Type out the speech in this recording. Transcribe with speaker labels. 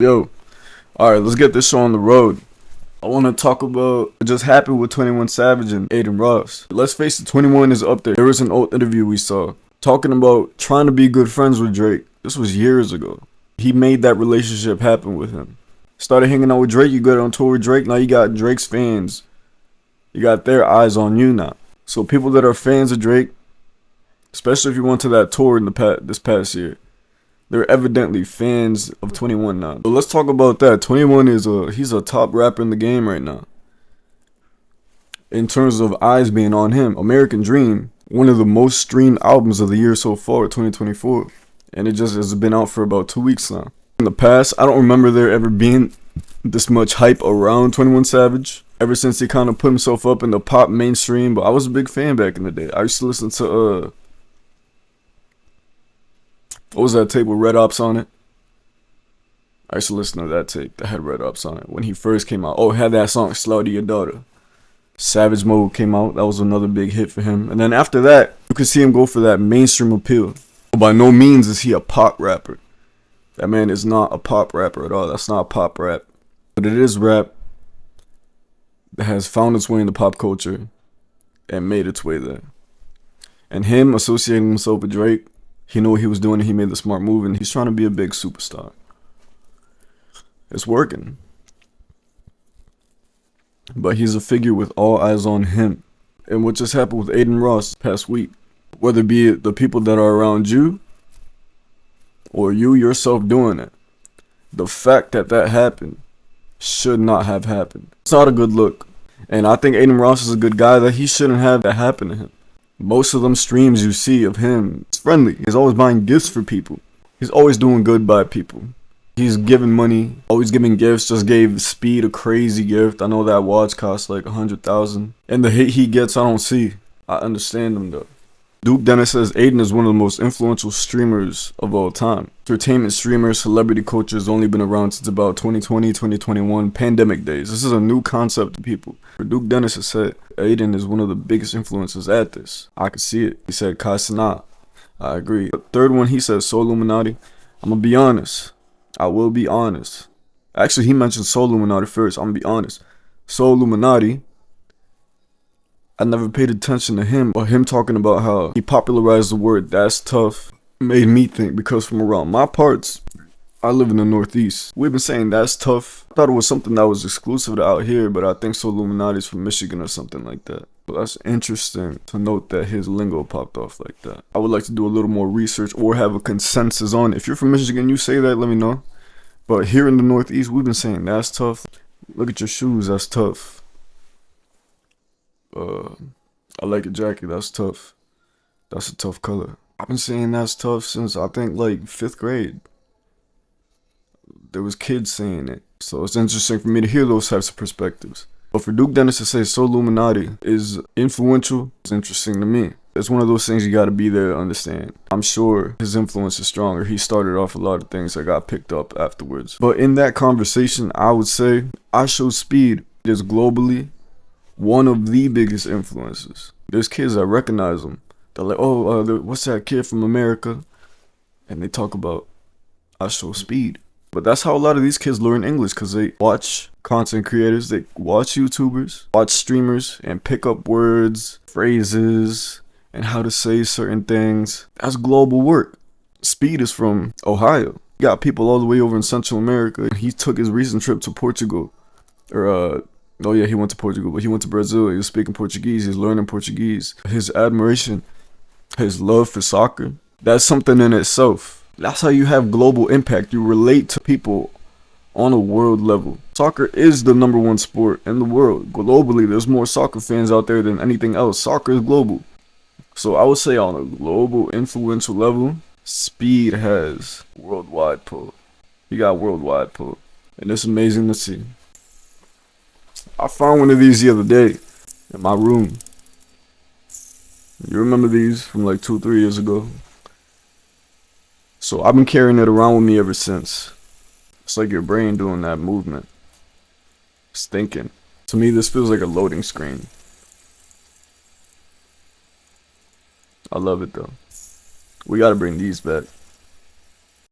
Speaker 1: Yo, alright, let's get this show on the road. I want to talk about what just happened with 21 Savage and Adin Ross. Let's face it, 21 is up there. There was an old interview we saw talking about trying to be good friends with Drake. This was years ago. He made that relationship happen with him. Started hanging out with Drake, you got on tour with Drake, now you got Drake's fans. You got their eyes on you now. So people that are fans of Drake, especially if you went to that tour in this past year, they're evidently fans of 21 now. So let's talk about that. 21 he's a top rapper in the game right now. In terms of eyes being on him, American Dream, one of the most streamed albums of the year so far, 2024. And it just has been out for about 2 weeks now. In the past, I don't remember there ever being this much hype around 21 Savage. Ever since he kind of put himself up in the pop mainstream. But I was a big fan back in the day. I used to listen to what was that tape with Red Ops on it? I used to listen to that tape that had Red Ops on it when he first came out. Oh, it had that song, Slow to Your Daughter. Savage Mode came out. That was another big hit for him. And then after that, you could see him go for that mainstream appeal. But by no means is he a pop rapper. That man is not a pop rapper at all. That's not pop rap. But it is rap that has found its way into pop culture and made its way there. And him associating himself with Drake, he knew what he was doing and he made the smart move, and he's trying to be a big superstar. It's working. But he's a figure with all eyes on him. And what just happened with Adin Ross past week, whether it be the people that are around you or you yourself doing it, the fact that that happened should not have happened. It's not a good look. And I think Adin Ross is a good guy that he shouldn't have that happen to him. Most of them streams you see of him, it's friendly. He's always buying gifts for people. He's always doing good by people. He's giving money, always giving gifts. Just gave Speed a crazy gift. I know that watch cost like 100,000. And the hate he gets, I don't see. I understand him though. Duke Dennis says Adin is one of the most influential streamers of all time. Entertainment streamer, celebrity culture has only been around since about 2020, 2021, pandemic days. This is a new concept to people. For Duke Dennis has said Adin is one of the biggest influences at this. I could see it. He said Kai Cenat. I agree. The third one, he says Soul Illuminati. I'm gonna be honest. I will be honest. Actually, he mentioned Soul Illuminati first. I'm gonna be honest. Soul Illuminati, I never paid attention to him, or him talking about how he popularized the word "that's tough" made me think, because from around my parts, I live in the Northeast. We've been saying "that's tough." I thought it was something that was exclusive to out here, but I think Soul Illuminati's from Michigan or something like that. But that's interesting to note that his lingo popped off like that. I would like to do a little more research or have a consensus on it. If you're from Michigan, you say that, let me know. But here in the Northeast, we've been saying "that's tough." Look at your shoes, that's tough. I like your jacket, that's tough. That's a tough color. I've been saying that's tough since I think like 5th grade. There was kids saying it. So it's interesting for me to hear those types of perspectives. But for Duke Dennis to say Soul Illuminati is influential, it's interesting to me. It's one of those things you gotta be there to understand. I'm sure his influence is stronger. He started off a lot of things that got picked up afterwards. But in that conversation, I would say I Show Speed is globally one of the biggest influences. There's kids that recognize him. They're like, oh, what's that kid from America? And they talk about I Show Speed. But that's how a lot of these kids learn English, because they watch content creators, they watch YouTubers, watch streamers, and pick up words, phrases, and how to say certain things. That's global work. Speed is from Ohio. You got people all the way over in Central America. He took his recent trip to Portugal. Oh yeah, he went to Portugal, but he went to Brazil. He was speaking Portuguese. He was learning Portuguese. His admiration, his love for soccer, that's something in itself. That's how you have global impact. You relate to people on a world level. Soccer is the #1 sport in the world. Globally, there's more soccer fans out there than anything else. Soccer is global. So I would say on a global influential level, Speed has worldwide pull. He got worldwide pull. And it's amazing to see. I found one of these the other day in my room. You remember these from like 2-3 years ago? So I've been carrying it around with me ever since. It's like your brain doing that movement. It's thinking. To me, this feels like a loading screen. I love it though. We gotta bring these back.